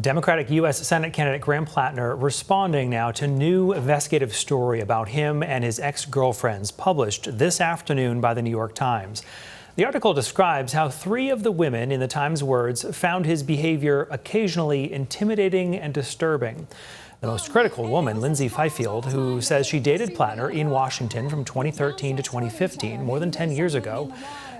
Democratic U.S. Senate candidate Graham Platner responding now to new investigative story about him and his ex-girlfriends published this afternoon by the New York Times. The article describes how 3 of the women, in the Times words, found his behavior occasionally intimidating and disturbing. The most critical woman, Lindsay Fifield, who says she dated Platner in Washington from 2013 to 2015, more than 10 years ago,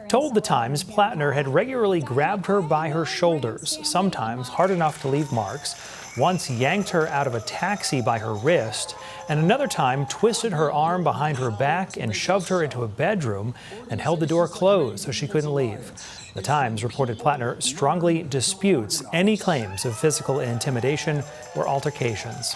told the Times Platner had regularly grabbed her by her shoulders, sometimes hard enough to leave marks, once yanked her out of a taxi by her wrist, and another time twisted her arm behind her back and shoved her into a bedroom and held the door closed so she couldn't leave. The Times reported Platner strongly disputes any claims of physical intimidation or altercations.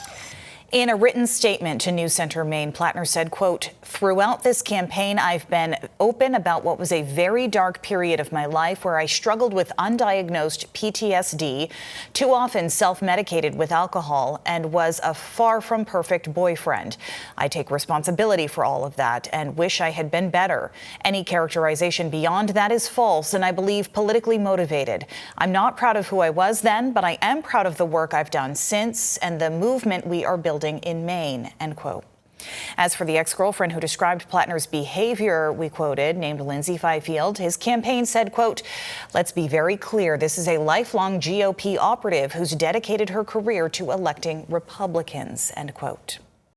In a written statement to News Center Maine, Platner said, quote, "Throughout this campaign, I've been open about what was a very dark period of my life where I struggled with undiagnosed PTSD, too often self-medicated with alcohol, and was a far from perfect boyfriend. I take responsibility for all of that and wish I had been better. Any characterization beyond that is false and I believe politically motivated. I'm not proud of who I was then, but I am proud of the work I've done since and the movement we are building in Maine," end quote. As for the ex-girlfriend who described Platner's behavior, we quoted, named Lindsay Fifield, his campaign said, quote, "Let's be very clear. This is a lifelong GOP operative who's dedicated her career to electing Republicans," end quote.